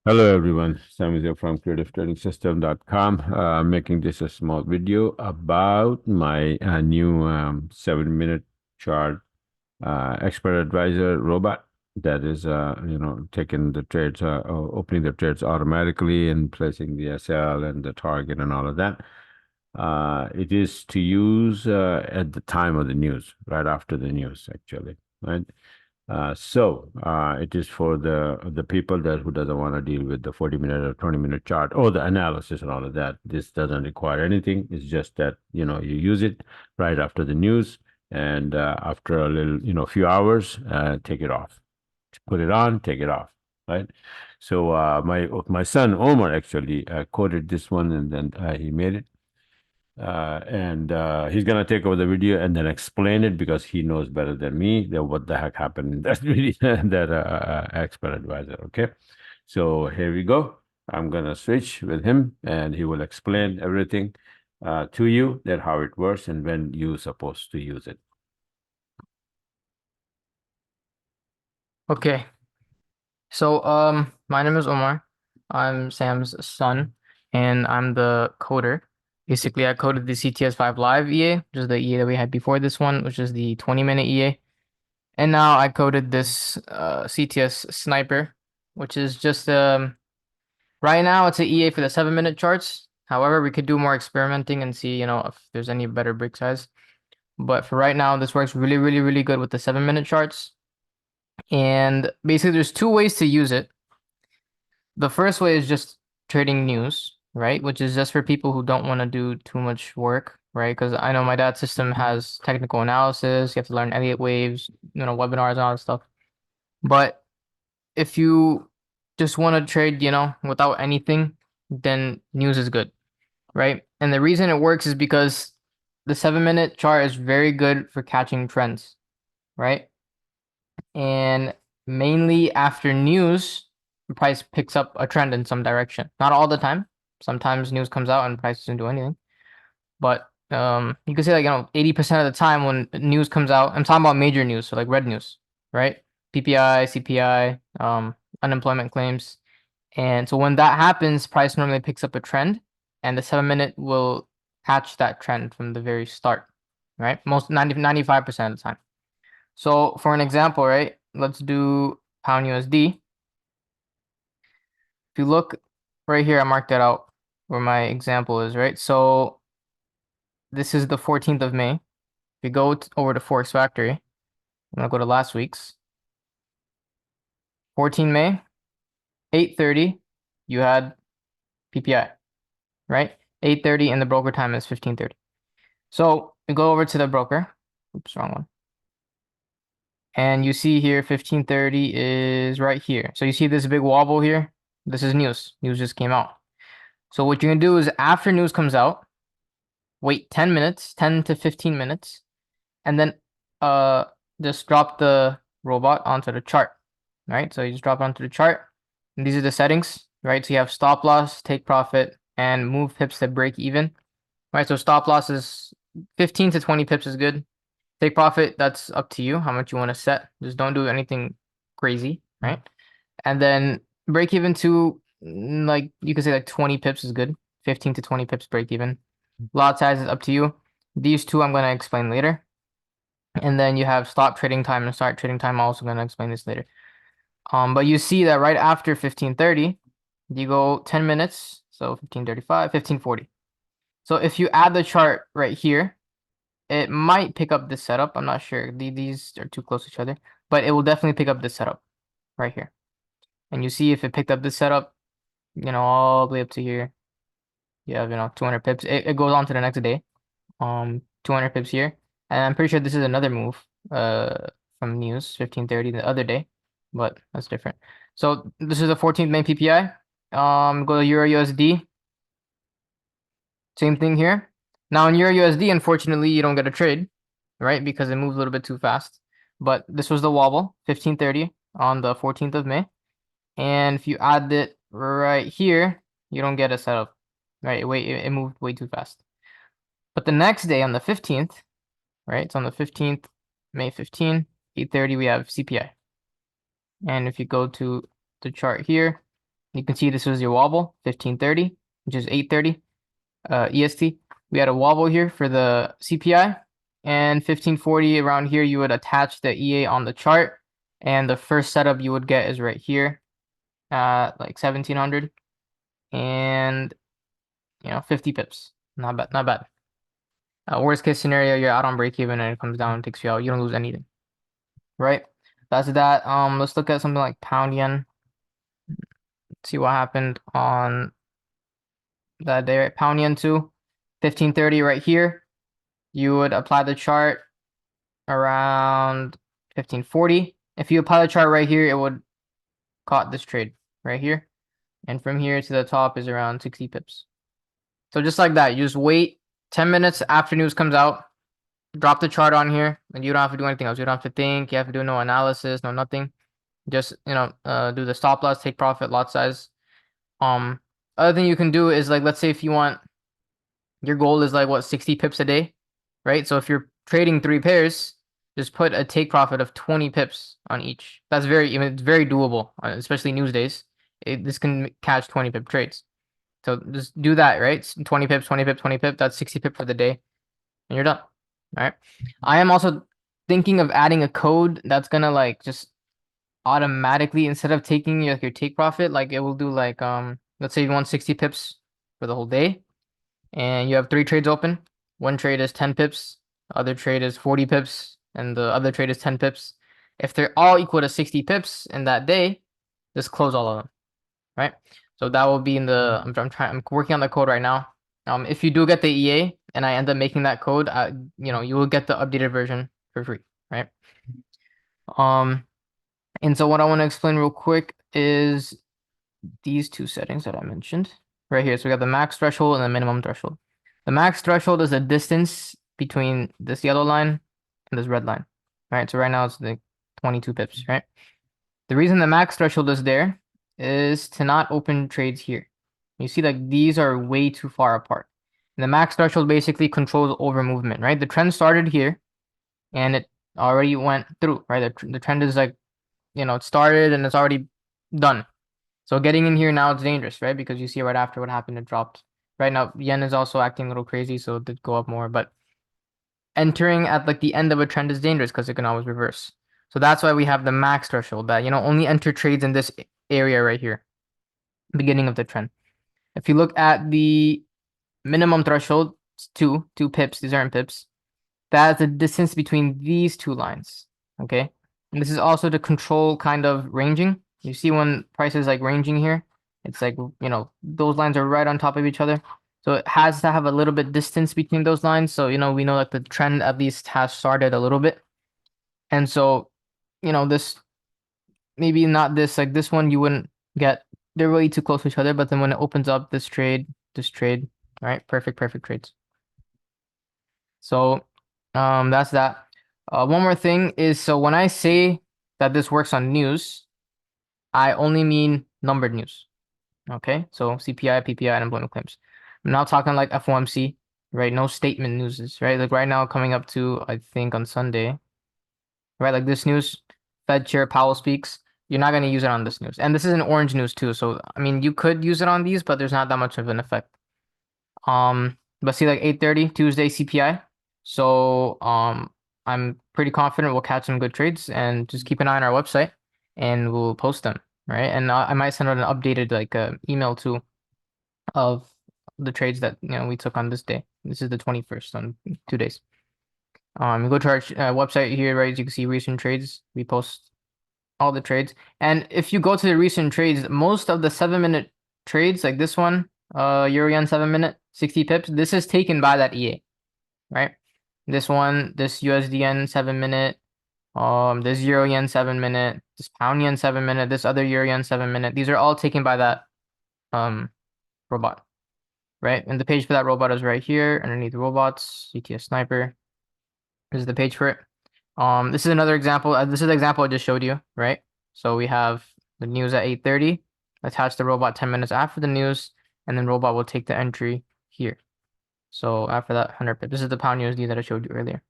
Hello everyone, Sam is here from creativetrading.system.com. Making this a small video about my new 7-minute chart expert advisor robot that is taking the trades, opening the trades automatically and placing the SL and the target and all of that. It is to use at the time of the news, right after the news, actually, right? It is for the people that who doesn't want to deal with the 40-minute or 20-minute chart or the analysis and all of that. This doesn't require anything. It's just that you use it right after the news, and after a little few hours, take it off. Put it on, take it off. Right. So my son Omar actually coded this one, and then he made it. And he's gonna take over the video and then explain it because he knows better than me that what the heck happened in that video, that expert advisor. Okay, so here we go. I'm gonna switch with him, and he will explain everything to you, that how it works and when you're supposed to use it. Okay, so my name is Omar. I'm Sam's son, and I'm the coder. Basically, I coded the CTS 5 Live EA, which is the EA that we had before this one, which is the 20-minute EA. And now I coded this CTS Sniper, which is just right now it's an EA for the 7-minute charts. However, we could do more experimenting and see, if there's any better brick size. But for right now, this works really, really, really good with the 7-minute charts. And basically, there's two ways to use it. The first way is just trading news, right? Which is just for people who don't want to do too much work, right? Because I know my dad's system has technical analysis. You have to learn Elliott waves, webinars and all that stuff. But if you just want to trade, without anything, then news is good, right? And the reason it works is because the 7-minute chart is very good for catching trends, right? And mainly after news, the price picks up a trend in some direction. Not all the time. Sometimes news comes out and price doesn't do anything. But you could say 80% of the time when news comes out, I'm talking about major news, so like red news, right? PPI, CPI, unemployment claims. And so when that happens, price normally picks up a trend, and the 7-minute will catch that trend from the very start, right? Most 95% of the time. So for an example, right, let's do pound USD. If you look right here, I marked that out where my example is, right? So this is the 14th of May. If you go over to Forex Factory, I'm gonna go to last week's. 14 May, 8:30, you had PPI, right? 8:30 and the broker time is 15:30. So you go over to the broker. Oops, wrong one. And you see here 15:30 is right here. So you see this big wobble here? This is news. News just came out. So what you're gonna do is after news comes out, wait 10 minutes, 10 to 15 minutes, and then uh just drop the robot onto the chart. Right? So you just drop it onto the chart. And these are the settings, right? So you have stop loss, take profit, and move pips to break even. Right? So stop loss is 15 to 20 pips is good. Take profit, that's up to you how much you want to set. Just don't do anything crazy, right? And then break even to like you could say like 20 pips is good. 15 to 20 pips break even. Lot size is up to you. These two I'm going to explain later. And then you have stop trading time and start trading time. I'm also going to explain this later. But you see that right after 15:30, you go 10 minutes. So 15:35, 15:40. So if you add the chart right here, it might pick up this setup. I'm not sure. These are too close to each other, but it will definitely pick up this setup right here. And you see if it picked up this setup, all the way up to here, you have, 200 pips. It goes on to the next day. 200 pips here. And I'm pretty sure this is another move from news 15:30 the other day, but that's different. So this is the 14th main PPI. Go to Euro USD. Same thing here. Now in Euro USD, unfortunately, you don't get a trade, right? Because it moved a little bit too fast. But this was the wobble, 15:30 on the 14th of May. And if you add it right here, you don't get a setup, right? It moved way too fast. But the next day on the 15th, right? It's on the 15th, May 15, 8:30, we have CPI. And if you go to the chart here, You can see this was your wobble, 1530, which is 830 EST. We had a wobble here for the CPI, and 1540 around here, you would attach the EA on the chart, and the first setup you would get is right here at like 1700, and 50 pips. Not bad, not bad. Worst case scenario, you're out on break even and it comes down and takes you out. You don't lose anything, right? That's that. Let's look at something like pound yen. See what happened on that day, right? Pound yen too, 1530 right here. You would apply the chart around 1540. If you apply the chart right here, it would caught this trade right here. And from here to the top is around 60 pips. So just like that, you just wait 10 minutes after news comes out, drop the chart on here, and you don't have to do anything else. You don't have to think, you have to do no analysis, no nothing. Just, do the stop loss, take profit, lot size. Other thing you can do is like, let's say if you want, your goal is like what, 60 pips a day, right? So if you're trading 3 pairs, just put a take profit of 20 pips on each. That's it's very doable, especially news days. This can catch 20 pip trades. So just do that, right? 20 pips, 20 pips, 20 pips. That's 60 pips for the day, and you're done. All right. I am also thinking of adding a code that's gonna like just automatically, instead of taking your take profit, like it will do like let's say you want 60 pips for the whole day, and you have 3 trades open. One trade is 10 pips, other trade is 40 pips, and the other trade is 10 pips. If they're all equal to 60 pips in that day, just close all of them, right? So that will be in the I'm working on the code right now. If you do get the EA and I end up making that code, you will get the updated version for free, right? And so what I want to explain real quick is these 2 settings that I mentioned right here. So we got the max threshold and the minimum threshold. The max threshold is the distance between this yellow line and this red line, right? So right now it's the 22 pips, right? The reason the max threshold is there is to not open trades here. You see, like these are way too far apart. And the max threshold basically controls over movement, right? The trend started here and it already went through, right? The trend is like, it started and it's already done. So getting in here now it's dangerous, right? Because you see right after what happened, it dropped. Right now, yen is also acting a little crazy, so it did go up more. But entering at like the end of a trend is dangerous because it can always reverse. So that's why we have the max threshold that, only enter trades in this area right here, beginning of the trend. If you look at the minimum threshold, it's two pips. These aren't pips. That's the distance between these 2 lines. Okay. And this is also to control kind of ranging. You see when prices like ranging here, it's like, those lines are right on top of each other. So it has to have a little bit distance between those lines. So, we know that the trend at least has started a little bit. And so, this, maybe not this, like this one, you wouldn't get, they're really too close to each other. But then when it opens up this trade, all right, perfect trades. So, that's that. One more thing is, so when I say that this works on news, I only mean numbered news. Okay, so CPI, PPI, and employment claims. I'm not talking like FOMC, right? No statement newses, right? Like right now, coming up to, I think on Sunday, right? Like this news, Fed Chair Powell speaks. You're not going to use it on this news, and this is an orange news too. So I mean, you could use it on these, but there's not that much of an effect. But see, like 8:30 Tuesday CPI. So I'm pretty confident we'll catch some good trades, and just keep an eye on our website, and we'll post them, right? And I might send out an updated like email too of the trades that we took on this day. This is the 21st on 2 days. You go to our website here, right? As you can see recent trades. We post all the trades, and if you go to the recent trades, most of the 7-minute trades, like this one, Euro yen 7-minute, 60 pips. This is taken by that EA, right? This one, this USD yen 7-minute, this Euro yen 7-minute, this pound yen 7-minute, this other Euro yen 7-minute. These are all taken by that robot, right? And the page for that robot is right here underneath robots, CTS sniper. This is the page for it. This is another example. This is the example I just showed you, right? So we have the news at 8:30. Attach the robot 10 minutes after the news, and then robot will take the entry here. So after that 100 pip, this is the pound USD that I showed you earlier.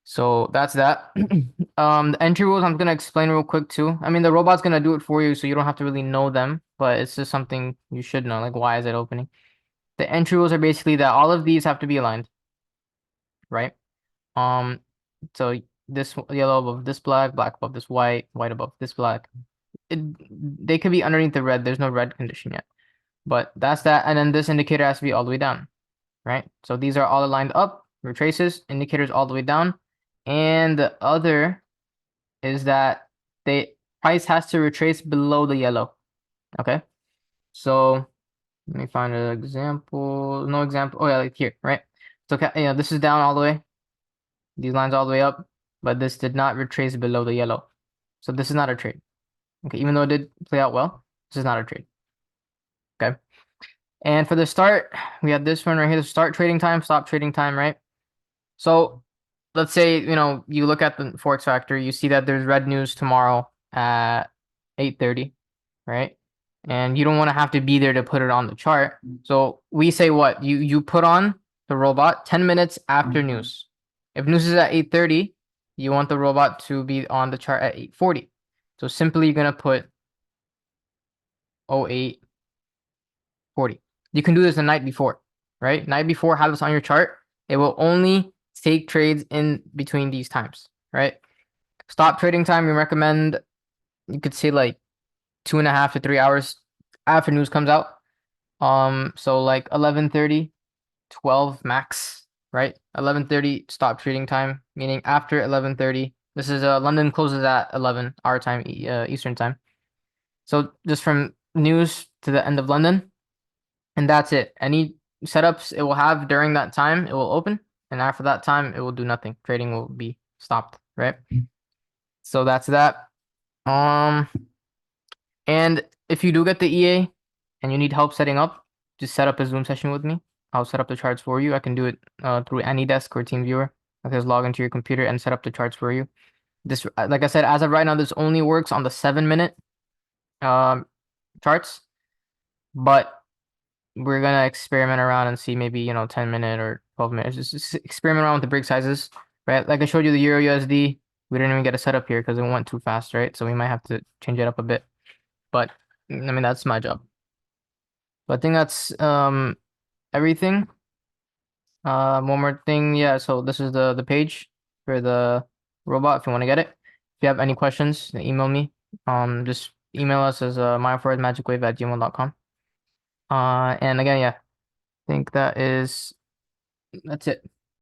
So that's that. The entry rules I'm gonna explain real quick too. I mean, the robot's gonna do it for you, so you don't have to really know them, but it's just something you should know. Like, why is it opening? The entry rules are basically that all of these have to be aligned, right? Um, so this yellow above this black, black above this white, white above this black. It, they could be underneath the red. There's no red condition yet, but that's that. And then this indicator has to be all the way down, right? So these are all aligned up, retraces, indicators all the way down. And the other is that the price has to retrace below the yellow. Okay. So let me find an example. No example. Oh yeah, like here, right? So yeah, this is down all the way. These lines all the way up, but this did not retrace below the yellow. So this is not a trade. Okay, even though it did play out well, this is not a trade. Okay. And for the start, we have this one right here, the start trading time, stop trading time, right? So let's say, you look at the Forex Factory, you see that there's red news tomorrow at 8:30, right? And you don't want to have to be there to put it on the chart. So we say what? You put on the robot 10 minutes after news. If news is at 8:30, you want the robot to be on the chart at 8:40. So simply you're gonna put 08:40. You can do this the night before, right? Night before, have this on your chart. It will only take trades in between these times, right? Stop trading time, we recommend, you could say like 2.5 to 3 hours after news comes out. So like 11:30, 12 max, right? 11:30 stop trading time, meaning after 11:30. This is London closes at 11 our time, Eastern time. So just from news to the end of London, and that's it. Any setups it will have during that time, it will open, and after that time, it will do nothing. Trading will be stopped, right? So that's that. Um, and if you do get the EA and you need help setting up, just set up a Zoom session with me. I'll set up the charts for you. I can do it through AnyDesk or TeamViewer. I can just log into your computer and set up the charts for you. This, like I said, as of right now, this only works on the 7-minute charts, but we're gonna experiment around and see maybe 10-minute or 12 minutes. Just experiment around with the break sizes, right? Like I showed you the Euro USD. We didn't even get a setup here because it went too fast, right? So we might have to change it up a bit. But I mean that's my job. But I think that's everything. One more thing, yeah. So this is the page for the robot if you want to get it. If you have any questions, email me. Just email us as myforwardmagicwave@gmail.com. And again, yeah, I think that's it.